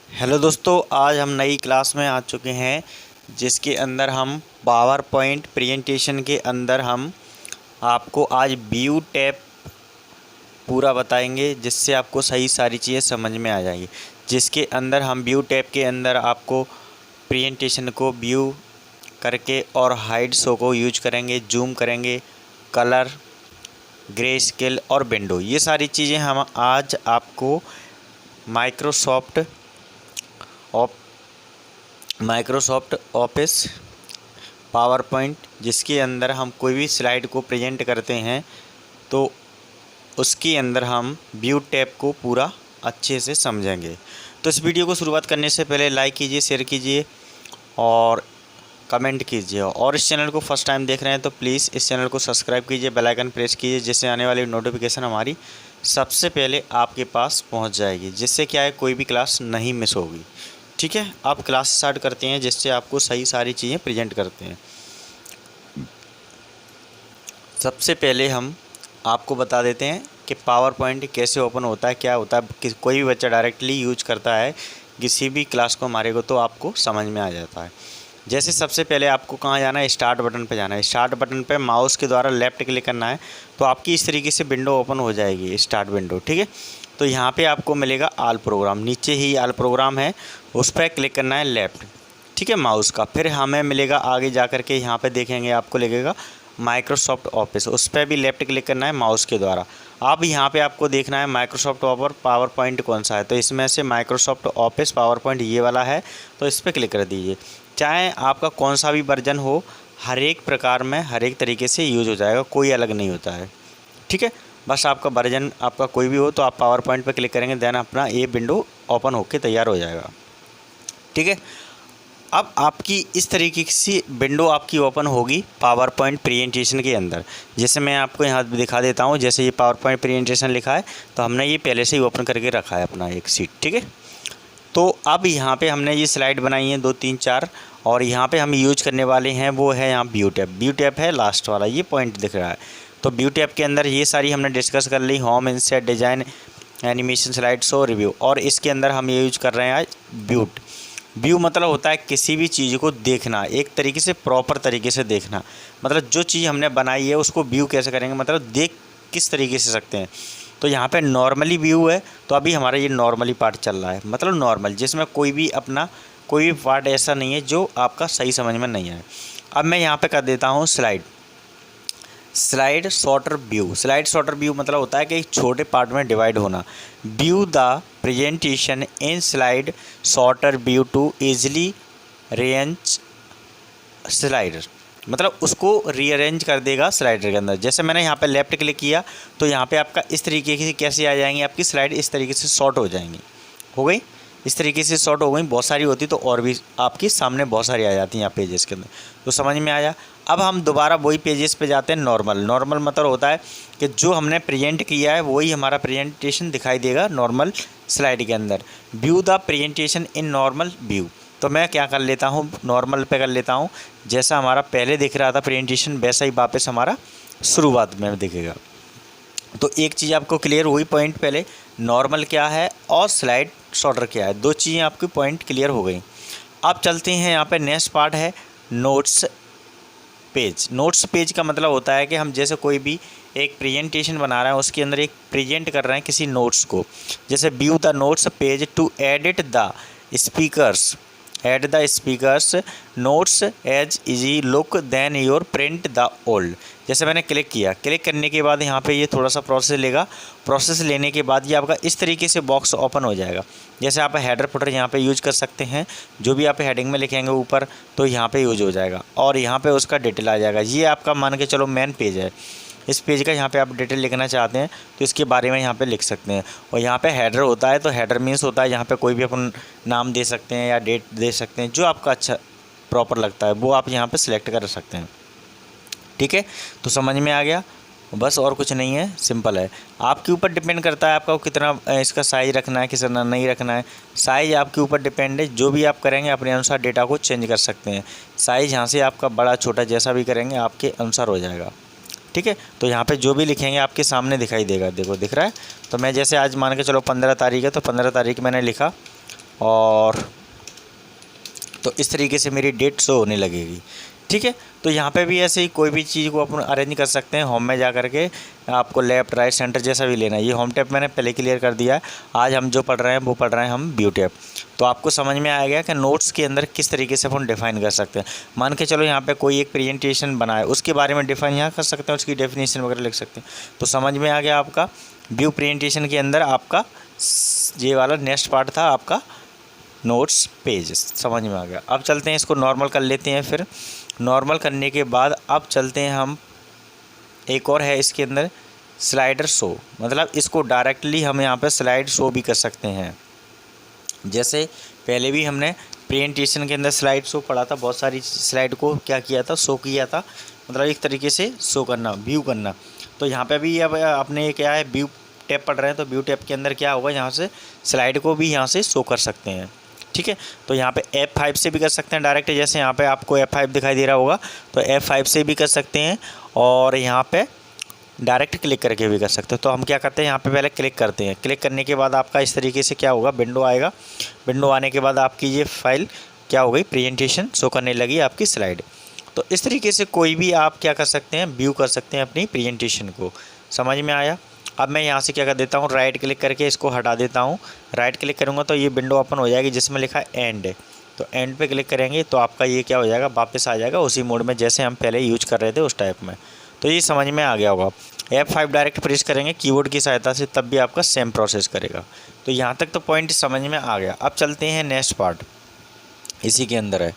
Hello दोस्तों, आज हम नई क्लास में आ चुके हैं जिसके अंदर हम पावर पॉइंट प्रेजेंटेशन के अंदर हम आपको आज व्यू टैब पूरा बताएंगे, जिससे आपको सही सारी चीज़ें समझ में आ जाएंगी। जिसके अंदर हम व्यू टैब के अंदर आपको प्रेजेंटेशन को व्यू करके और हाइड शो को यूज करेंगे, जूम करेंगे, कलर, ग्रे स्केल और विंडो, ये सारी चीज़ें हम आज आपको माइक्रोसॉफ्ट ऑफिस पावर पॉइंट, जिसके अंदर हम कोई भी स्लाइड को प्रेजेंट करते हैं तो उसके अंदर हम व्यू टैब को पूरा अच्छे से समझेंगे। तो इस वीडियो को शुरुआत करने से पहले लाइक कीजिए, शेयर कीजिए और कमेंट कीजिए। और इस चैनल को फर्स्ट टाइम देख रहे हैं तो प्लीज़ इस चैनल को सब्सक्राइब कीजिए, बेल आइकन प्रेस कीजिए, जिससे आने वाली नोटिफिकेशन हमारी सबसे पहले आपके पास पहुंच जाएगी, जिससे क्या है कोई भी क्लास नहीं मिस होगी। ठीक है, आप क्लास स्टार्ट करते हैं जिससे आपको सही सारी चीज़ें प्रेजेंट करते हैं। सबसे पहले हम आपको बता देते हैं कि पावर पॉइंट कैसे ओपन होता है, क्या होता है। कि कोई भी बच्चा डायरेक्टली यूज करता है किसी भी क्लास को हमारे को, तो आपको समझ में आ जाता है। जैसे सबसे पहले आपको कहाँ जाना है, स्टार्ट बटन पे जाना है। स्टार्ट बटन पे माउस के द्वारा लेफ़्ट क्लिक करना है तो आपकी इस तरीके से विंडो ओपन हो जाएगी, स्टार्ट विंडो। ठीक है, तो यहाँ पे आपको मिलेगा ऑल प्रोग्राम, नीचे ही ऑल प्रोग्राम है, उस पर क्लिक करना है लेफ़्ट। ठीक है, माउस का। फिर हमें मिलेगा आगे जा कर के यहाँ पे देखेंगे आपको लगेगा माइक्रोसॉफ्ट ऑफिस, उस पर भी लेफ़्ट क्लिक करना है माउस के द्वारा। अब यहाँ पे आपको देखना है माइक्रोसॉफ्ट पावर पॉइंट कौन सा है, तो इसमें से माइक्रोसॉफ्ट ऑफिस पावर पॉइंट ये वाला है, तो इस पर क्लिक कर दीजिए। चाहे आपका कौन सा भी वर्जन हो, हर एक प्रकार में हर एक तरीके से यूज हो जाएगा, कोई अलग नहीं होता है। ठीक है, बस आपका वर्जन आपका कोई भी हो तो आप पावर पॉइंट पर क्लिक करेंगे, देन अपना ये विंडो ओपन होकर तैयार हो जाएगा। ठीक है, अब आपकी इस तरीके से विंडो आपकी ओपन होगी पावर पॉइंट प्रेजेंटेशन के अंदर। जैसे मैं आपको यहाँ दिखा देता हूँ, जैसे ये पावर पॉइंट प्रेजेंटेशन लिखा है तो हमने ये पहले से ही ओपन करके रखा है अपना एक सीट। ठीक है, तो अब यहाँ पे हमने ये स्लाइड बनाई है 2 3 4, और यहाँ पे हम यूज करने वाले हैं वो है यहाँ व्यू टैब। व्यू टैब है लास्ट वाला, ये पॉइंट दिख रहा है। तो व्यू टैब के अंदर ये सारी हमने डिस्कस कर ली, home, insert, design, animation, slide show, review, और इसके अंदर हम ये यूज कर रहे हैं आज व्यू। व्यू मतलब होता है किसी भी चीज़ को देखना, एक तरीके से प्रॉपर तरीके से देखना। मतलब जो चीज़ हमने बनाई है उसको व्यू कैसे करेंगे, मतलब देख किस तरीके से सकते हैं। तो यहाँ पे नॉर्मली व्यू है, तो अभी हमारा ये नॉर्मली पार्ट चल रहा है, मतलब नॉर्मल, जिसमें कोई भी पार्ट ऐसा नहीं है जो आपका सही समझ में नहीं आए। अब मैं यहाँ पे कर देता हूँ slide sorter view. Slide sorter view मतलब होता है कि एक छोटे पार्ट में डिवाइड होना। View the presentation in slide sorter view to easily rearrange slider, मतलब उसको रीअरेंज कर देगा स्लाइडर के अंदर। जैसे मैंने यहाँ पे लेफ़्ट क्लिक किया तो यहाँ पे आपका इस तरीके से कैसे आ जाएंगी, आपकी स्लाइड इस तरीके से शॉर्ट हो जाएंगी। हो गई, इस तरीके से शॉर्ट हो गई। बहुत सारी होती तो और भी आपकी सामने बहुत सारी आ जाती हैं यहाँ पेजेस के अंदर, तो समझ में आया। अब हम दोबारा वही पेजेस पे जाते हैं। नॉर्मल मतलब होता है कि जो हमने प्रेजेंट किया है वही हमारा प्रेजेंटेशन दिखाई देगा नॉर्मल स्लाइड के अंदर। View the presentation in normal view, तो मैं क्या कर लेता हूँ, नॉर्मल पे कर लेता हूँ। जैसा हमारा पहले दिख रहा था प्रेजेंटेशन, वैसा ही वापस हमारा शुरुआत में दिखेगा। तो एक चीज़ आपको क्लियर हुई पॉइंट, पहले नॉर्मल क्या है और स्लाइड शॉर्टर क्या है, 2 चीज़ें आपकी पॉइंट क्लियर हो गई। अब चलते हैं यहाँ पे नेक्स्ट पार्ट है नोट्स पेज। नोट्स पेज का मतलब होता है कि हम जैसे कोई भी एक प्रेजेंटेशन बना रहे हैं, उसके अंदर एक प्रेजेंट कर रहे हैं किसी नोट्स को। जैसे view the notes page to edit the speakers notes as easy look then your print the old. जैसे मैंने क्लिक किया, क्लिक करने के बाद यहाँ पे ये थोड़ा सा प्रोसेस लेगा। प्रोसेस लेने के बाद ये आपका इस तरीके से बॉक्स ओपन हो जाएगा। जैसे आप हेडर फुटर यहाँ पे यूज कर सकते हैं, जो भी आप हेडिंग में लिखेंगे ऊपर तो यहाँ पे यूज हो जाएगा, और यहाँ पे उसका डिटेल आ जाएगा। ये आपका मान के चलो मेन पेज है, इस पेज का यहाँ पे आप डिटेल लिखना चाहते हैं तो इसके बारे में यहाँ पे लिख सकते हैं। और यहाँ पे हेडर होता है, तो हेडर मीन्स होता है यहाँ पे कोई भी अपन नाम दे सकते हैं या डेट दे सकते हैं, जो आपका अच्छा प्रॉपर लगता है वो आप यहाँ पे सिलेक्ट कर सकते हैं। ठीक है, तो समझ में आ गया, बस और कुछ नहीं है, सिंपल है। आपके ऊपर डिपेंड करता है आपका कितना इसका साइज़ रखना है, कितना नहीं रखना है। साइज़ आपके ऊपर डिपेंड है, जो भी आप करेंगे अपने अनुसार डेटा को चेंज कर सकते हैं। साइज़ यहाँ से आपका बड़ा छोटा जैसा भी करेंगे आपके अनुसार हो जाएगा। ठीक है, तो यहाँ पे जो भी लिखेंगे आपके सामने दिखाई देगा। देखो दिख रहा है, तो मैं जैसे आज मान के चलो 15 तारीख है, तो 15 तारीख मैंने लिखा, और तो इस तरीके से मेरी डेट शो होने लगेगी। ठीक है, तो यहाँ पे भी ऐसे ही कोई भी चीज़ को अपन अरेंज कर सकते हैं। होम में जा कर के आपको लेफ़्ट राइट सेंटर जैसा भी लेना है। ये होम टैब मैंने पहले क्लियर कर दिया है। आज हम जो पढ़ रहे हैं वो पढ़ रहे हैं हम व्यू टैब। तो आपको समझ में आ गया कि नोट्स के अंदर किस तरीके से अपन डिफाइन कर सकते हैं। मान के चलो यहाँ पे कोई एक प्रेजेंटेशन बना है, उसके बारे में डिफाइन यहाँ कर सकते हैं, उसकी डेफिनेशन वगैरह लिख सकते हैं। तो समझ में आ गया आपका व्यू प्रेजेंटेशन के अंदर आपका ये वाला नेक्स्ट पार्ट था आपका नोट्स पेज, समझ में आ गया। अब चलते हैं इसको नॉर्मल कर लेते हैं। फिर नॉर्मल करने के बाद अब चलते हैं हम, एक और है इसके अंदर स्लाइडर शो, मतलब इसको डायरेक्टली हम यहाँ पे स्लाइड शो भी कर सकते हैं। जैसे पहले भी हमने प्रेजेंटेशन के अंदर स्लाइड शो पढ़ा था, बहुत सारी स्लाइड को क्या किया था, शो किया था, मतलब एक तरीके से शो करना, व्यू करना। तो यहाँ पे भी अब अपने क्या है, व्यू टैब पढ़ रहे हैं, तो व्यू टैब के अंदर क्या होगा, यहाँ से स्लाइड को भी यहाँ से शो कर सकते हैं। ठीक है, तो यहाँ पे F5 से भी कर सकते हैं डायरेक्ट, जैसे यहाँ पे आपको F5 दिखाई दे रहा होगा, तो F5 से भी कर सकते हैं और यहाँ पे डायरेक्ट क्लिक करके भी कर सकते हो। तो हम क्या करते हैं, यहाँ पे पहले क्लिक करते हैं। क्लिक करने के बाद आपका इस तरीके से क्या होगा, विंडो आएगा। विंडो आने के बाद आपकी ये फाइल क्या हो गई, प्रेजेंटेशन शो करने लगी आपकी स्लाइड। तो इस तरीके से कोई भी आप क्या कर सकते हैं, व्यू कर सकते हैं अपनी प्रेजेंटेशन को। समझ में आया। अब मैं यहाँ से क्या कर देता हूँ, राइट क्लिक करके इसको हटा देता हूँ। राइट क्लिक करूँगा तो ये विंडो ओपन हो जाएगी जिसमें लिखा है एंड। तो एंड पे क्लिक करेंगे तो आपका ये क्या हो जाएगा, वापस आ जाएगा उसी मोड में जैसे हम पहले यूज कर रहे थे उस टाइप में। तो ये समझ में आ गया होगा। F5 डायरेक्ट प्रेस करेंगे कीबोर्ड की सहायता से, तब भी आपका सेम प्रोसेस करेगा। तो यहाँ तक तो पॉइंट समझ में आ गया। अब चलते हैं नेक्स्ट पार्ट, इसी के अंदर है।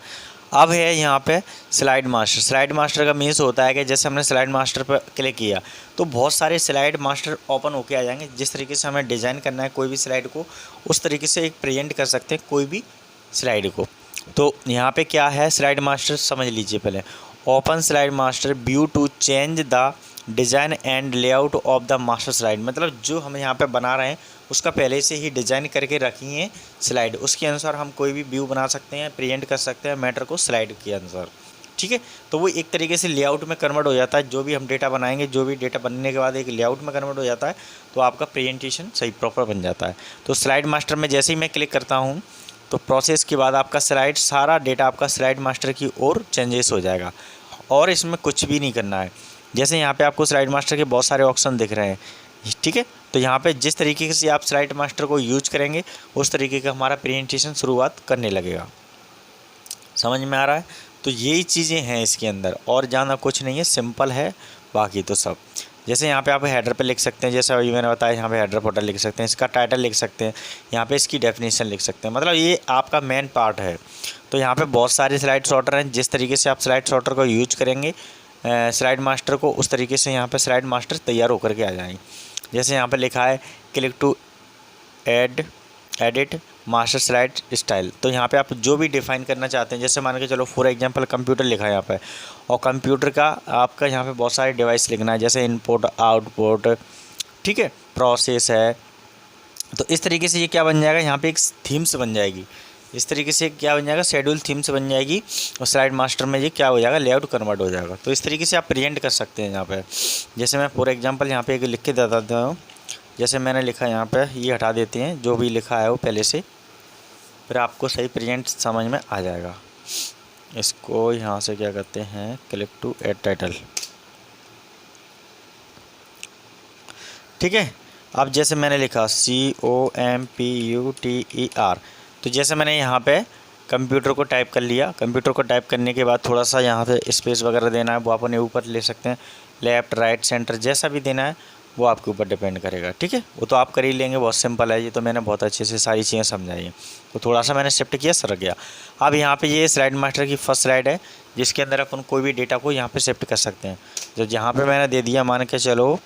अब है यहाँ पे स्लाइड मास्टर। स्लाइड मास्टर का मीन्स होता है कि जैसे हमने स्लाइड मास्टर पर क्लिक किया तो बहुत सारे स्लाइड मास्टर ओपन होके आ जाएंगे। जिस तरीके से हमें डिज़ाइन करना है कोई भी स्लाइड को, उस तरीके से एक प्रेजेंट कर सकते हैं कोई भी स्लाइड को। तो यहाँ पे क्या है, स्लाइड मास्टर समझ लीजिए पहले। Open slide master view to change the design and layout of the master slide, मतलब जो हम यहाँ पे बना रहे हैं उसका पहले से ही डिज़ाइन करके रखी है स्लाइड, उसके अनुसार हम कोई भी व्यू बना सकते हैं, प्रेजेंट कर सकते हैं मैटर को स्लाइड के अनुसार। ठीक है, तो वो एक तरीके से लेआउट में कन्वर्ट हो जाता है। जो भी हम डेटा बनाएंगे, जो भी डेटा बनने के बाद एक लेआउट में कन्वर्ट हो जाता है, तो आपका प्रेजेंटेशन सही प्रॉपर बन जाता है। तो स्लाइड मास्टर में जैसे ही मैं क्लिक करता हूँ तो प्रोसेस के बाद आपका स्लाइड, सारा डेटा आपका स्लाइड मास्टर की ओर चेंजेस हो जाएगा और इसमें कुछ भी नहीं करना है। जैसे यहाँ पे आपको स्लाइड मास्टर के बहुत सारे ऑप्शन दिख रहे हैं। ठीक है, तो यहाँ पे जिस तरीके से आप स्लाइड मास्टर को यूज करेंगे उस तरीके का हमारा प्रेजेंटेशन शुरुआत करने लगेगा। समझ में आ रहा है। तो यही चीज़ें हैं इसके अंदर, और ज़्यादा कुछ नहीं है, सिंपल है। बाकी तो सब जैसे यहाँ पे आप हेडर पे लिख सकते हैं, जैसा अभी मैंने बताया, यहाँ पे हेडर फोल्डर लिख सकते हैं, इसका टाइटल लिख सकते हैं, यहाँ पे इसकी डेफिनेशन लिख सकते हैं, मतलब ये आपका मेन पार्ट है। तो यहाँ पे बहुत सारे स्लाइड सॉर्टर हैं। जिस तरीके से आप स्लाइड सॉर्टर को यूज करेंगे स्लाइड मास्टर को, उस तरीके से यहाँ पे स्लाइड मास्टर तैयार होकर के आ जाएंगे। जैसे यहाँ पे लिखा है click to edit master slide style, तो यहाँ पे आप जो भी डिफाइन करना चाहते हैं, जैसे मान के चलो फॉर एग्जांपल कंप्यूटर लिखा है यहाँ पे, और कंप्यूटर का आपका यहाँ पे बहुत सारे डिवाइस लिखना है, जैसे इनपुट आउटपुट, ठीक है, प्रोसेस है। तो इस तरीके से ये क्या बन जाएगा, यहाँ पे एक थीम्स बन जाएगी। इस तरीके से क्या बन जाएगा, शेड्यूल थीम्स बन जाएगी, और स्लाइड मास्टर में ये क्या हो जाएगा, लेआउट कन्वर्ट हो जाएगा। तो इस तरीके से आप प्रेजेंट कर सकते हैं यहाँ पे। जैसे मैं फॉर एग्जांपल यहाँ पे एक लिख के बता देता हूँ। जैसे मैंने लिखा यहाँ पे, ये हटा देते हैं जो भी लिखा है वो पहले से, फिर आपको सही प्रेजेंट समझ में आ जाएगा। इसको यहाँ से क्या करते हैं, क्लिक टू एड टाइटल। ठीक है, अब जैसे मैंने लिखा COMPUTER, तो जैसे मैंने यहाँ पे कंप्यूटर को टाइप कर लिया। कंप्यूटर को टाइप करने के बाद थोड़ा सा यहाँ पे स्पेस वगैरह देना है, वो अपने ऊपर ले सकते हैं, लेफ़्ट राइट सेंटर जैसा भी देना है वो आपके ऊपर डिपेंड करेगा। ठीक है, वो तो आप कर ही लेंगे, बहुत सिंपल है। ये तो मैंने बहुत अच्छे से सारी चीज़ें समझाई हैं। तो थोड़ा सा मैंने शिफ्ट किया, सर गया। अब यहाँ पे ये स्लाइड मास्टर की फर्स्ट स्लाइड है, जिसके अंदर अपन कोई भी डेटा को यहाँ पे शिफ्ट कर सकते हैं। तो यहाँ पे मैंने दे दिया, मान के चलो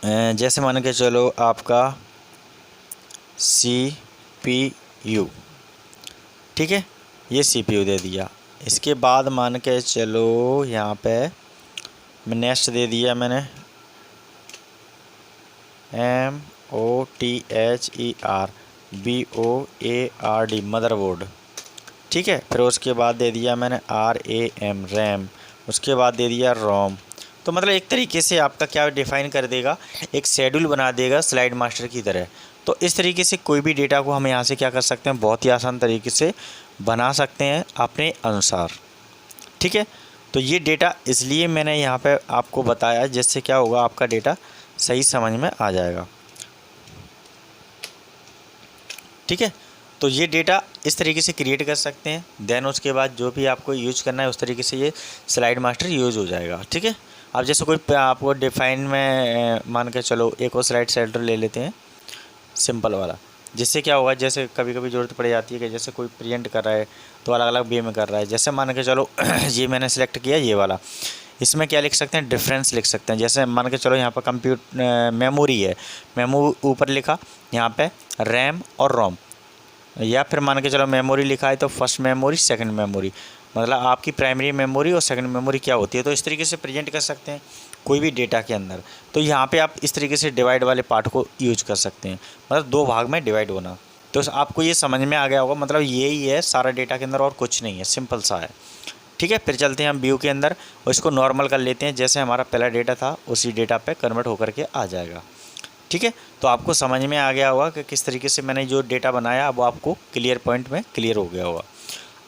जैसे मान के चलो आपका CPU, ठीक है, ये CPU दे दिया। इसके बाद मान के चलो यहाँ पे मैं नेक्स्ट दे दिया मैंने MOTHER मदरबोर्ड, ठीक है। फिर उसके बाद दे दिया मैंने RAM, उसके बाद दे दिया रोम। तो मतलब एक तरीके से आपका क्या डिफ़ाइन कर देगा, एक शेड्यूल बना देगा स्लाइड मास्टर की तरह। तो इस तरीके से कोई भी डेटा को हम यहाँ से क्या कर सकते हैं, बहुत ही आसान तरीके से बना सकते हैं अपने अनुसार। ठीक है, तो ये डेटा इसलिए मैंने यहाँ पे आपको बताया जिससे क्या होगा, आपका डेटा सही समझ में आ जाएगा। ठीक है, तो ये डेटा इस तरीके से क्रिएट कर सकते हैं। देन उसके बाद जो भी आपको यूज करना है उस तरीके से ये स्लाइड मास्टर यूज हो जाएगा। ठीक है, अब जैसे कोई आपको डिफाइन में मान के चलो एक और स्लाइड सेल्टर ले लेते हैं सिंपल वाला, जिससे क्या होगा, जैसे कभी कभी ज़रूरत पड़ जाती है कि जैसे कोई प्रिंट कर रहा है तो अलग अलग वे में कर रहा है। जैसे मान के चलो ये मैंने सेलेक्ट किया ये वाला, इसमें क्या लिख सकते हैं, डिफरेंस लिख सकते हैं। जैसे मान के चलो यहाँ पर मेमोरी है, ऊपर लिखा यहाँ पे रैम और रोम, या फिर मान के चलो मेमोरी लिखा है तो फर्स्ट मेमोरी सेकंड मेमोरी, मतलब आपकी प्राइमरी मेमोरी और सेकंड मेमोरी क्या होती है। तो इस तरीके से प्रेजेंट कर सकते हैं कोई भी डेटा के अंदर। तो यहाँ पे आप इस तरीके से डिवाइड वाले पार्ट को यूज कर सकते हैं, मतलब दो भाग में डिवाइड होना। तो आपको ये समझ में आ गया होगा, मतलब यही है सारा डेटा के अंदर और कुछ नहीं है, सिंपल सा है। ठीक है, फिर चलते हैं हम व्यू के अंदर और इसको नॉर्मल कर लेते हैं। जैसे हमारा पहला डेटा था उसी डेटा पे कन्वर्ट होकर के आ जाएगा। ठीक है, तो आपको समझ में आ गया होगा कि किस तरीके से मैंने जो डेटा बनाया वो आपको क्लियर पॉइंट में क्लियर हो गया होगा।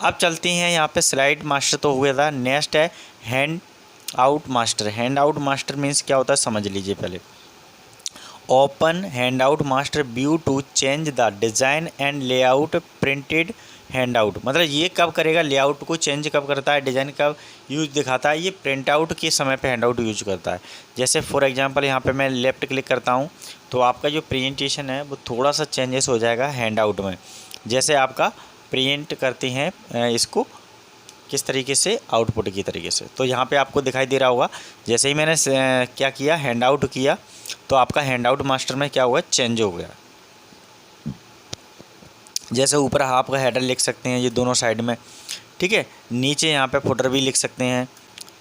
अब चलते हैं यहाँ पे स्लाइड मास्टर तो हुआ था, नेक्स्ट है handout master. Handout master means क्या होता है समझ लीजिए पहले। Open handout master view to change the design and layout printed handout. मतलब ये कब करेगा, लेआउट को चेंज कब करता है, डिज़ाइन कब यूज दिखाता है, ये प्रिंट आउट के समय पे हैंड आउट यूज करता है। जैसे फॉर एग्जांपल यहाँ पे मैं लेफ़्ट क्लिक करता हूँ तो आपका जो प्रेजेंटेशन है वो थोड़ा सा चेंजेस हो जाएगा हैंड आउट में। जैसे आपका प्रिंट करते हैं इसको किस तरीके से, आउटपुट की तरीके से। तो यहाँ पे आपको दिखाई दे रहा होगा, जैसे ही मैंने क्या किया, हैंड आउट किया तो आपका हैंड आउट मास्टर में क्या हुआ, चेंज हो गया। जैसे ऊपर आप का हेडर लिख सकते हैं ये दोनों साइड में। ठीक है, नीचे यहाँ पे फुटर भी लिख सकते हैं,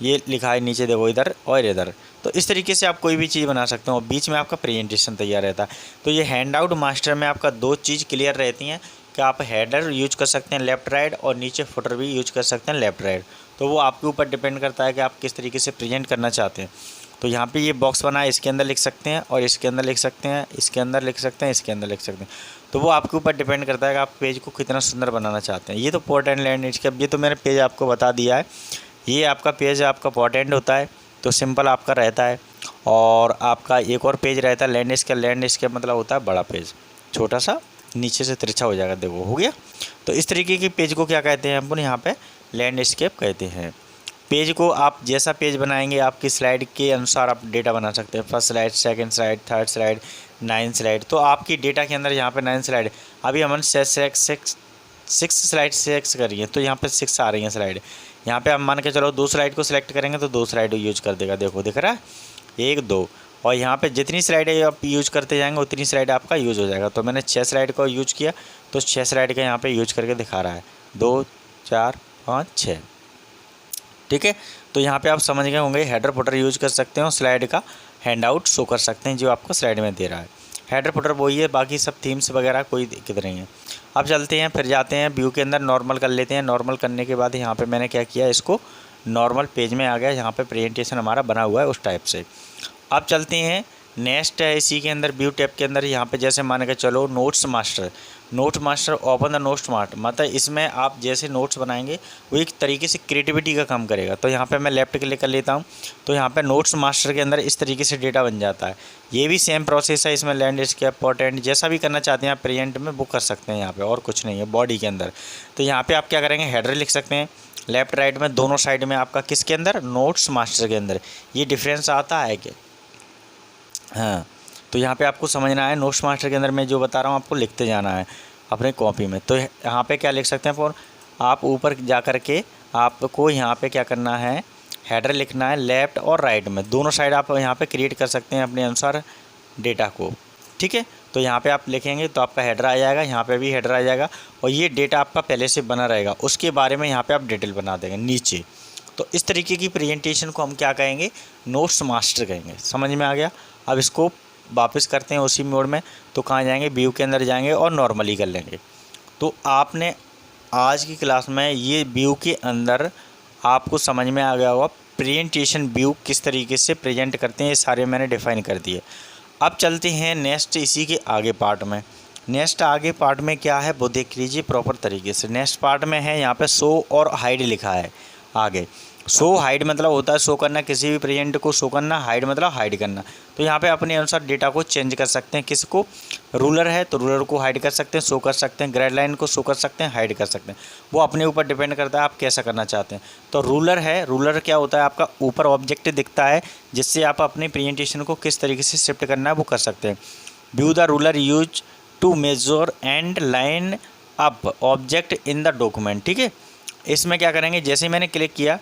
ये लिखा है नीचे देखो इधर और इधर। तो इस तरीके से आप कोई भी चीज़ बना सकते हो और बीच में आपका प्रेजेंटेशन तैयार रहता है। तो ये हैंड आउट मास्टर में आपका दो चीज़ क्लियर रहती हैं कि आप हेडर यूज कर सकते हैं लेफ़्ट राइट और नीचे फुटर भी यूज कर सकते हैं लेफ़्ट राइट। तो वो आपके ऊपर डिपेंड करता है कि आप किस तरीके से प्रेजेंट करना चाहते हैं। तो यहाँ पे ये बॉक्स बना है, इसके अंदर लिख सकते हैं और इसके अंदर लिख सकते हैं, इसके अंदर लिख सकते हैं, इसके अंदर लिख सकते हैं। तो वो आपके ऊपर डिपेंड करता है कि आप पेज को कितना सुंदर बनाना चाहते हैं। ये तो पोर्ट एंड लैंड, इसका ये तो मैंने पेज आपको बता दिया है। ये आपका पेज आपका पोर्ट एंड होता है तो सिंपल आपका रहता है, और आपका एक और पेज रहता है लैंड इसके मतलब होता है बड़ा पेज, छोटा सा नीचे से तिरछा हो जाएगा, देखो हो गया। तो इस तरीके के पेज को क्या कहते हैं अपन यहाँ पे, लैंडस्केप कहते हैं। पेज को आप जैसा पेज बनाएंगे आपकी स्लाइड के अनुसार आप डेटा बना सकते हैं, first slide, second slide, third slide, 9 slide. तो आपकी डेटा के अंदर यहाँ पे 9 स्लाइड, अभी हमने 6 स्लाइड सेलेक्ट करी है तो यहाँ पे 6 आ रही हैं स्लाइड। यहाँ पे हम मान के चलो 2 स्लाइड को सिलेक्ट करेंगे तो 2 स्लाइड यूज कर देगा, देखो दिख रहा है 1 2। और यहाँ पे जितनी स्लाइड है आप यूज करते जाएंगे उतनी स्लाइड आपका यूज हो जाएगा। तो मैंने 6 स्लाइड को यूज किया तो 6 स्लाइड का यहाँ पे यूज करके दिखा रहा है, 2 4 5 6। ठीक है, तो यहाँ पे आप समझ गए होंगे हेडर फुटर यूज कर सकते हो, स्लाइड का हैंड आउट शो कर सकते हैं जो आपको स्लाइड में दे रहा है। हेडर फुटर वही है, बाकी सब थीम्स वगैरह कोई दिक्कत नहीं है। अब चलते हैं फिर जाते हैं व्यू के अंदर, नॉर्मल कर लेते हैं। नॉर्मल करने के बाद यहाँ पे मैंने क्या किया, इसको नॉर्मल पेज में आ गया, यहाँ पे प्रेजेंटेशन हमारा बना हुआ है उस टाइप से। अब चलते हैं नेक्स्ट है इसी के अंदर व्यू टैब के अंदर, यहाँ पे जैसे मान के चलो notes master open the notes master, मतलब इसमें आप जैसे नोट्स बनाएंगे वो एक तरीके से क्रिएटिविटी का काम करेगा। तो यहाँ पे मैं लेफ्ट क्लिक कर लेता हूँ तो यहाँ पे नोट्स मास्टर के अंदर इस तरीके से डेटा बन जाता है। ये भी सेम प्रोसेस है, इसमें लैंडस्केप, पोर्ट्रेट जैसा भी करना चाहते हैं आप प्रेजेंट में वो कर सकते हैं यहाँ पे, और कुछ नहीं है बॉडी के अंदर। तो यहाँ पे आप क्या करेंगे, हेडर लिख सकते हैं लेफ्ट राइट में दोनों साइड में आपका, किसके अंदर, नोट्स मास्टर के अंदर। ये डिफरेंस आता है कि हाँ, तो यहाँ पे आपको समझना है, नोट्स मास्टर के अंदर मैं जो बता रहा हूँ आपको लिखते जाना है अपने कॉपी में। तो यहाँ पे क्या लिख सकते हैं, फॉर आप ऊपर जा कर के आपको यहाँ पे क्या करना है, हेडर लिखना है लेफ़्ट और राइट में, दोनों साइड आप यहाँ पे क्रिएट कर सकते हैं अपने अनुसार डेटा को। ठीक है, तो यहाँ पे आप लिखेंगे तो आपका हेडर आ जाएगा, यहाँ पे भी हेडर आ जाएगा, और ये डेटा आपका पहले से बना रहेगा, उसके बारे में यहाँ पे आप डिटेल बना देंगे नीचे। तो इस तरीके की प्रेजेंटेशन को हम क्या कहेंगे, नोट्स मास्टर कहेंगे। समझ में आ गया। अब इसको वापस करते हैं उसी मोड में, तो कहाँ जाएंगे, व्यू के अंदर जाएंगे और नॉर्मली कर लेंगे। तो आपने आज की क्लास में ये व्यू के अंदर आपको समझ में आ गया होगा प्रेजेंटेशन व्यू किस तरीके से प्रेजेंट करते हैं, ये सारे मैंने डिफाइन कर दिए। अब चलते हैं नेक्स्ट इसी के आगे पार्ट में। नेक्स्ट आगे पार्ट में क्या है वो देख लीजिए प्रॉपर तरीके से। नेक्स्ट पार्ट में है यहाँ पे शो और हाइड लिखा है आगे। शो हाइड मतलब होता है शो करना, किसी भी प्रेजेंट को शो करना, हाइड मतलब हाइड करना। तो यहाँ पे अपने अनुसार डेटा को चेंज कर सकते हैं। किसको, रूलर है तो रूलर को हाइड कर सकते हैं, शो कर सकते हैं, ग्राइड लाइन को शो कर सकते हैं, हाइड कर सकते हैं। वो अपने ऊपर डिपेंड करता है आप कैसा करना चाहते हैं। तो रूलर है, रूलर क्या होता है, आपका ऊपर ऑब्जेक्ट दिखता है जिससे आप अपनी प्रेजेंटेशन को किस तरीके से शिफ्ट करना है वो कर सकते हैं। View the ruler use to measure and line up object in the document. ठीक है, इसमें क्या करेंगे, जैसे ही मैंने क्लिक किया,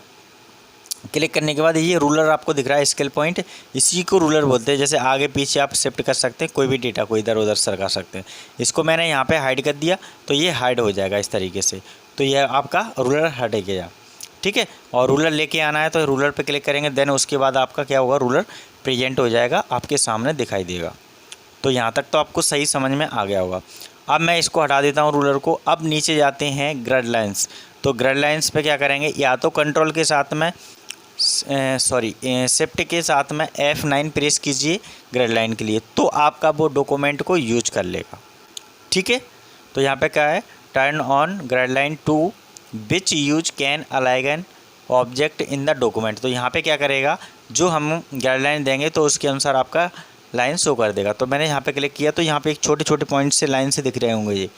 क्लिक करने के बाद ये रूलर आपको दिख रहा है स्केल पॉइंट, इसी को रूलर बोलते हैं। जैसे आगे पीछे आप शिफ्ट कर सकते हैं, कोई भी डेटा को इधर उधर सरका सकते हैं। इसको मैंने यहाँ पे हाइड कर दिया तो ये हाइड हो जाएगा इस तरीके से। तो ये आपका रूलर हट गया। ठीक है, और रूलर लेके आना है तो रूलर पे क्लिक करेंगे, देन उसके बाद आपका क्या होगा, रूलर प्रेजेंट हो जाएगा, आपके सामने दिखाई देगा। तो यहाँ तक तो आपको सही समझ में आ गया होगा। अब मैं इसको हटा देता हूँ रूलर को। अब नीचे जाते हैं ग्रिड लाइन्स। तो ग्रिड लाइन्स पे क्या करेंगे, या तो कंट्रोल के साथ में शिफ्ट के साथ में F9 प्रेस कीजिए ग्रिड लाइन के लिए, तो आपका वो डॉक्यूमेंट को यूज कर लेगा। ठीक है, तो यहाँ पे क्या है, turn on grid line to which use can align object in the document. तो यहाँ पे क्या करेगा, जो हम ग्रिड लाइन देंगे तो उसके अनुसार आपका लाइन शो कर देगा। तो मैंने यहाँ पे क्लिक किया तो यहाँ पे एक छोटे छोटे पॉइंट से लाइन से दिख रहे होंगे, ये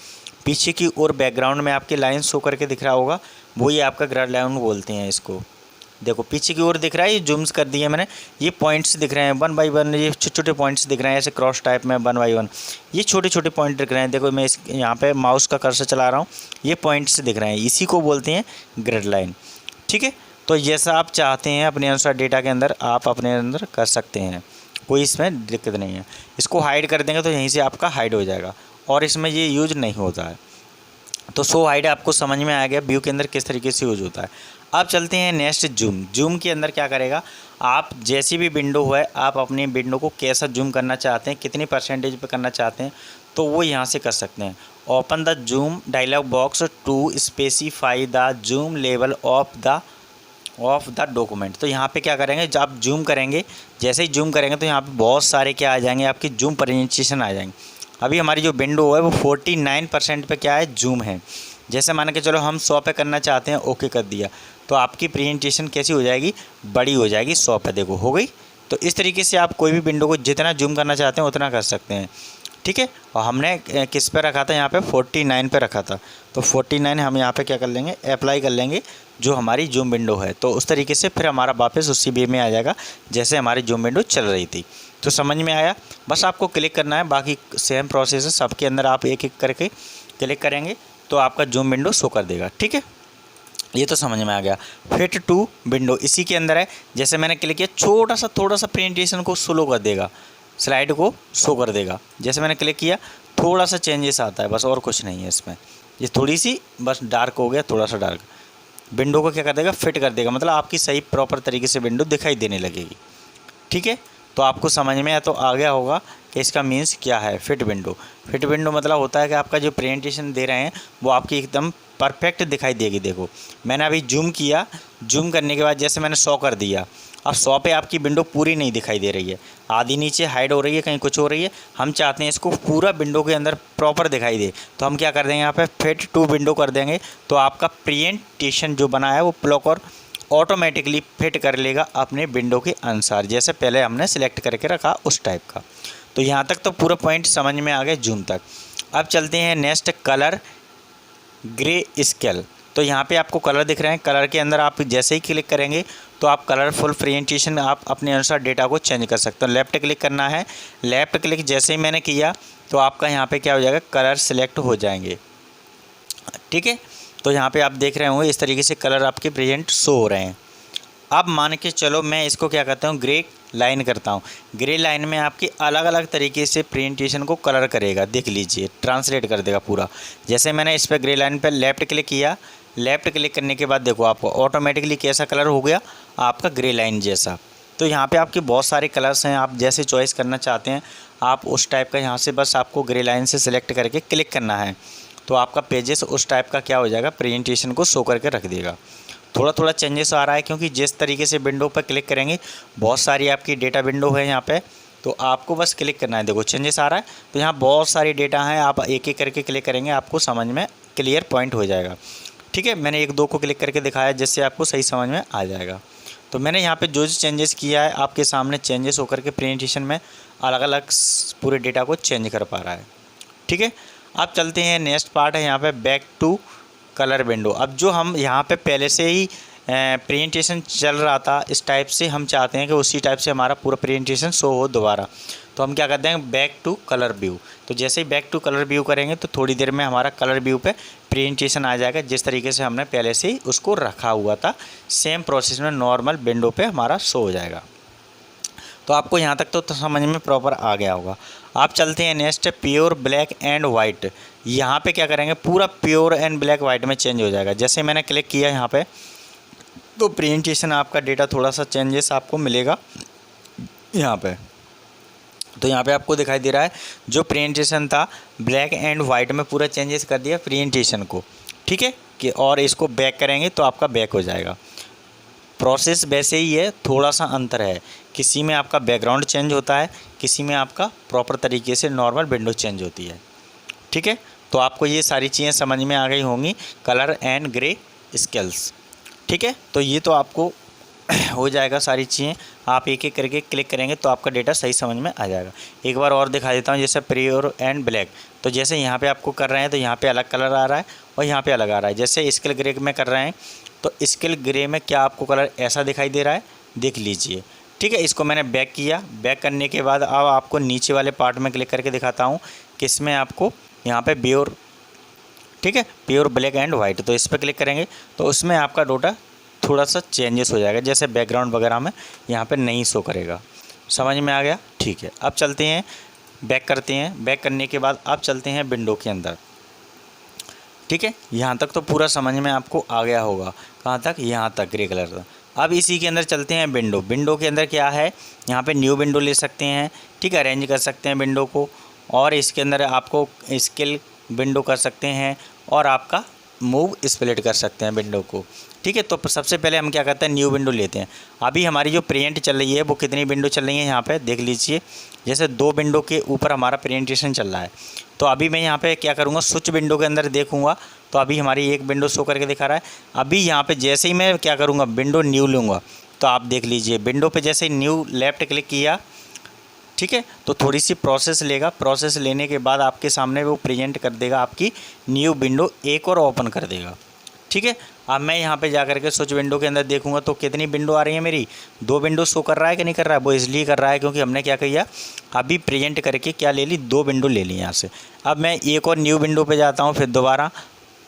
पीछे की और बैकग्राउंड में आपकी लाइन शो करके दिख रहा होगा, वो ये आपका ग्रिड लाइन बोलते हैं इसको। देखो पीछे की ओर दिख रहा है, ये जूम्स कर दिए मैंने, ये पॉइंट्स दिख रहे हैं 1 बाई 1, ये छोटे छोटे पॉइंट्स दिख रहे हैं ऐसे क्रॉस टाइप में 1 बाई 1, ये छोटे छोटे पॉइंट दिख रहे हैं। देखो मैं इस यहाँ पे माउस का कर्सर चला रहा हूँ, ये पॉइंट्स दिख रहे हैं, इसी को बोलते हैं ग्रिड लाइन। ठीक है, तो जैसा आप चाहते हैं अपने अनुसार डेटा के अंदर आप अपने अंदर कर सकते हैं, कोई इसमें दिक्कत नहीं है। इसको हाइड कर देंगे तो यहीं से आपका हाइड हो जाएगा और इसमें ये यूज नहीं होता है। तो शो हाइड आपको समझ में आ गया व्यू के अंदर किस तरीके से यूज होता है। अब चलते हैं नेक्स्ट जूम। जूम के अंदर क्या करेगा, आप जैसी भी विंडो है आप अपनी विंडो को कैसा जूम करना चाहते हैं, कितनी परसेंटेज पे करना चाहते हैं, तो वो यहाँ से कर सकते हैं। Open the zoom dialog box to specify the zoom level of the document. तो यहाँ पे क्या करेंगे, जब आप जूम करेंगे, जैसे ही जूम करेंगे तो यहाँ पे बहुत सारे क्या आ जाएंगे, आपकी जूम प्रेजेंटेशन आ जाएंगे। अभी हमारी जो विंडो है वो 49% पे क्या है, जूम है। जैसे मान के चलो हम 100 पे करना चाहते हैं, ओके कर दिया, तो आपकी प्रेजेंटेशन कैसी हो जाएगी, बड़ी हो जाएगी, 100 पे देखो हो गई। तो इस तरीके से आप कोई भी विंडो को जितना जूम करना चाहते हैं उतना कर सकते हैं। ठीक है, और हमने किस पे रखा था, यहाँ पे 49 पे रखा था, तो 49 हम यहाँ पे क्या कर लेंगे, अप्लाई कर लेंगे जो हमारी जूम विंडो है। तो उस तरीके से फिर हमारा वापस उसी वे में आ जाएगा जैसे हमारी जूम विंडो चल रही थी। तो समझ में आया, बस आपको क्लिक करना है, बाकी सेम प्रोसेस है, सबके अंदर आप एक एक करके क्लिक करेंगे तो आपका जूम विंडो शो कर देगा। ठीक है, ये तो समझ में आ गया। फिट टू विंडो इसी के अंदर है, जैसे मैंने क्लिक किया थोड़ा सा प्रेजेंटेशन को स्लो कर देगा, स्लाइड को शो कर देगा। जैसे मैंने क्लिक किया थोड़ा सा चेंजेस आता है, बस और कुछ नहीं है इसमें। ये थोड़ी सी बस डार्क हो गया, थोड़ा सा डार्क, विंडो को क्या कर देगा, फिट कर देगा, मतलब आपकी सही प्रॉपर तरीके से विंडो दिखाई देने लगेगी। ठीक है, तो आपको समझ में तो आ गया होगा कि इसका मीन्स क्या है, फिट विंडो। फिट विंडो मतलब होता है कि आपका जो प्रेजेंटेशन दे रहे हैं वो आपकी एकदम परफेक्ट दिखाई देगी। देखो मैंने अभी जूम किया, जूम करने के बाद जैसे मैंने 100 कर दिया, अब 100 पे आपकी विंडो पूरी नहीं दिखाई दे रही है, आधी नीचे हाइड हो रही है, कहीं कुछ हो रही है। हम चाहते हैं इसको पूरा विंडो के अंदर प्रॉपर दिखाई दे, तो हम क्या कर देंगे, यहाँ पे फिट टू विंडो कर देंगे, तो आपका प्रेजेंटेशन जो बना है वो ब्लॉकर ऑटोमेटिकली फिट कर लेगा अपने विंडो के अनुसार, जैसे पहले हमने सिलेक्ट करके रखा उस टाइप का। तो यहाँ तक तो पूरा पॉइंट समझ में आ गए जूम तक। अब चलते हैं नेक्स्ट, कलर ग्रे स्केल। तो यहाँ पे आपको कलर दिख रहे हैं, कलर के अंदर आप जैसे ही क्लिक करेंगे तो आप कलरफुल प्रेजेंटेशन आप अपने अनुसार डेटा को चेंज कर सकते हो। लेफ़्ट क्लिक करना है, लेफ़्ट क्लिक जैसे ही मैंने किया तो आपका यहाँ पे क्या हो जाएगा, कलर सिलेक्ट हो जाएंगे। ठीक है, तो यहाँ पे आप देख रहे होंगे इस तरीके से कलर आपके प्रेजेंट शो हो रहे हैं। अब मान के चलो मैं इसको क्या करता हूँ, ग्रे लाइन करता हूँ। ग्रे लाइन में आपके अलग अलग तरीके से प्रेजेंटेशन को कलर करेगा, देख लीजिए ट्रांसलेट कर देगा पूरा। जैसे मैंने इस पर ग्रे लाइन पर लेफ़्ट क्लिक किया, लेफ़्ट क्लिक करने के बाद देखो आपको ऑटोमेटिकली कैसा कलर हो गया, आपका ग्रे लाइन जैसा। तो यहाँ पे आपके बहुत सारे कलर्स हैं, आप जैसे चॉइस करना चाहते हैं आप उस टाइप का यहाँ से बस आपको ग्रे लाइन से सिलेक्ट करके क्लिक करना है, तो आपका पेजेस उस टाइप का क्या हो जाएगा, प्रेजेंटेशन को शो करके रख देगा। थोड़ा थोड़ा चेंजेस आ रहा है क्योंकि जिस तरीके से विंडो पर क्लिक करेंगे, बहुत सारी आपकी डेटा विंडो है यहाँ पे, तो आपको बस क्लिक करना है। देखो चेंजेस आ रहा है, तो यहाँ बहुत सारी डेटा हैं, आप एक एक करके क्लिक करेंगे, आपको समझ में क्लियर पॉइंट हो जाएगा। ठीक है, मैंने एक दो को क्लिक करके दिखाया जिससे आपको सही समझ में आ जाएगा। तो मैंने यहाँ पे जो चेंजेस किया है आपके सामने चेंजेस होकर के प्रेजेंटेशन में अलग अलग पूरे डेटा को चेंज कर पा रहा है। ठीक है, अब चलते हैं नेक्स्ट पार्ट है यहाँ पे बैक टू कलर विंडो। अब जो हम यहाँ पे पहले से ही प्रेजेंटेशन चल रहा था इस टाइप से हम चाहते हैं कि उसी टाइप से हमारा पूरा प्रेजेंटेशन शो हो दोबारा, तो हम क्या करते हैं बैक टू कलर व्यू। तो जैसे ही बैक टू कलर व्यू करेंगे तो थोड़ी देर में हमारा कलर व्यू पे प्रेजेंटेशन आ जाएगा जिस तरीके से हमने पहले से ही उसको रखा हुआ था। सेम प्रोसेस में नॉर्मल विंडो पे हमारा शो हो जाएगा। तो आपको यहाँ तक तो समझ में प्रॉपर आ गया होगा। आप चलते हैं next pure black and white. यहाँ पे क्या करेंगे पूरा प्योर एंड ब्लैक वाइट में चेंज हो जाएगा। जैसे मैंने क्लिक किया यहाँ पे तो प्रेजेंटेशन आपका डेटा थोड़ा सा चेंजेस आपको मिलेगा यहाँ पे। तो यहाँ पे आपको दिखाई दे रहा है जो प्रेजेंटेशन था ब्लैक एंड वाइट में पूरा चेंजेस कर दिया प्रेजेंटेशन को। ठीक है कि और इसको बैक करेंगे तो आपका बैक हो जाएगा। प्रोसेस वैसे ही है, थोड़ा सा अंतर है, किसी में आपका बैकग्राउंड चेंज होता है, किसी में आपका प्रॉपर तरीके से नॉर्मल विंडो चेंज होती है। ठीक है, तो आपको ये सारी चीज़ें समझ में आ गई होंगी, कलर एंड ग्रे स्केल्स। ठीक है, तो ये तो आपको हो जाएगा सारी चीज़ें। आप एक एक करके क्लिक करेंगे तो आपका डेटा सही समझ में आ जाएगा। एक बार और दिखा देता हूँ, जैसे प्योर एंड ब्लैक। तो जैसे यहाँ पे आपको कर रहे हैं तो यहाँ पे अलग कलर आ रहा है और यहाँ पे अलग आ रहा है। जैसे स्केल ग्रे में कर रहे हैं तो स्केल ग्रे में क्या आपको कलर ऐसा दिखाई दे रहा है, देख लीजिए। ठीक है, इसको मैंने बैक किया। बैक करने के बाद अब आपको नीचे वाले पार्ट में क्लिक करके दिखाता हूँ कि इसमें आपको यहाँ पे प्योर, ठीक है, प्योर ब्लैक एंड वाइट, तो इस पर क्लिक करेंगे तो उसमें आपका डेटा थोड़ा सा चेंजेस हो जाएगा। जैसे बैकग्राउंड वगैरह में यहाँ पे नहीं शो करेगा। समझ में आ गया? ठीक है, अब चलते हैं बैक करते हैं। बैक करने के बाद अब चलते हैं विंडो के अंदर। ठीक है, यहाँ तक तो पूरा समझ में आपको आ गया होगा। कहाँ तक? यहाँ तक ग्रे कलर का। अब इसी के अंदर चलते हैं विंडो। विंडो के अंदर क्या है, यहाँ पे न्यू विंडो ले सकते हैं। ठीक है, अरेंज कर सकते हैं विंडो को, और इसके अंदर आपको स्केल विंडो कर सकते हैं और आपका मूव स्प्लिट कर सकते हैं विंडो को। ठीक है, तो सबसे पहले हम क्या करते हैं न्यू विंडो लेते हैं। अभी हमारी जो प्रेजेंट चल रही है वो कितनी विंडो चल रही है यहाँ पे देख लीजिए। जैसे 2 विंडो के ऊपर हमारा प्रेजेंटेशन चल रहा है, तो अभी मैं यहाँ पे क्या करूँगा स्विच विंडो के अंदर देखूँगा तो अभी हमारी एक विंडो शो करके दिखा रहा है। अभी यहाँ पे जैसे ही मैं क्या करूँगा विंडो न्यू लूँगा तो आप देख लीजिए विंडो पे जैसे ही न्यू लेफ़्ट क्लिक किया, ठीक है, तो थोड़ी सी प्रोसेस लेगा। प्रोसेस लेने के बाद आपके सामने वो प्रेजेंट कर देगा, आपकी न्यू विंडो एक और ओपन कर देगा। ठीक है, अब मैं यहाँ पे जा करके स्विच विंडो के अंदर देखूंगा तो कितनी विंडो आ रही है मेरी, 2 विंडो शो कर रहा है कि नहीं कर रहा है। वो इसलिए कर रहा है क्योंकि हमने क्या किया अभी प्रेजेंट करके क्या ले ली, 2 विंडो ले ली यहाँ से। अब मैं एक और न्यू विंडो पे जाता हूँ फिर दोबारा।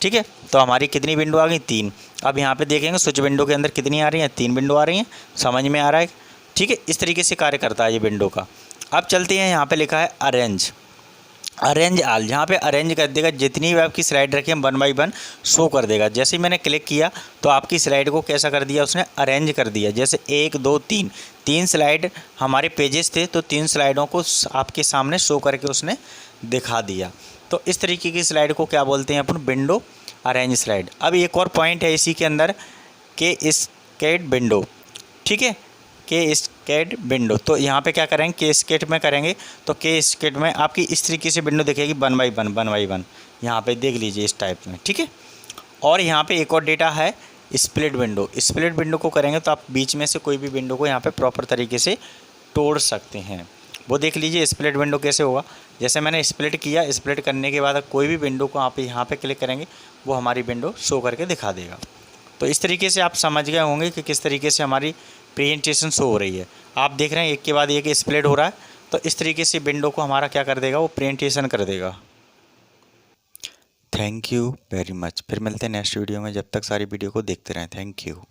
ठीक है, तो हमारी कितनी विंडो आ गई, 3। अब यहाँ पे देखेंगे स्विच विंडो के अंदर कितनी आ रही हैं, 3 विंडो आ रही हैं। समझ में आ रहा है? ठीक है, इस तरीके से कार्य करता है ये विंडो का। अब चलते हैं, यहाँ पे लिखा है अरेंज, अरेंज आल। जहाँ पे अरेंज कर देगा, जितनी भी आपकी स्लाइड रखी है 1 बाई 1 शो कर देगा। जैसे ही मैंने क्लिक किया तो आपकी स्लाइड को कैसा कर दिया उसने, अरेंज कर दिया। जैसे 1 2 3 स्लाइड हमारे पेजेस थे तो 3 स्लाइडों को आपके सामने शो करके उसने दिखा दिया। तो इस तरीके की स्लाइड को क्या बोलते हैं अपन, विंडो अरेंज स्लाइड। अब एक और पॉइंट है इसी के अंदर के स्केड विंडो। ठीक है, के स्केड विंडो, तो यहाँ पे क्या करेंगे के स्केट में करेंगे तो के स्केट में आपकी इस तरीके से विंडो दिखेगी 1 बाई 1 यहाँ पे देख लीजिए इस टाइप में। ठीक है, और यहाँ पे एक और डेटा है स्प्लिट विंडो। स्प्लिट विंडो को करेंगे तो आप बीच में से कोई भी विंडो को यहाँ पे प्रॉपर तरीके से तोड़ सकते हैं। वो देख लीजिए स्प्लिट विंडो कैसे होगा। जैसे मैंने स्प्लिट किया, स्प्लिट करने के बाद कोई भी विंडो को आप यहाँ पे क्लिक करेंगे वो हमारी विंडो शो करके दिखा देगा। तो इस तरीके से आप समझ गए होंगे कि किस तरीके से हमारी प्रेजेंटेशन शो हो रही है। आप देख रहे हैं एक के बाद एक स्प्लिट हो रहा है, तो इस तरीके से विंडो को हमारा क्या कर देगा, वो प्रेजेंटेशन कर देगा। Thank you very much. फिर मिलते हैं नेक्स्ट वीडियो में, जब तक सारी वीडियो को देखते रहें। Thank you.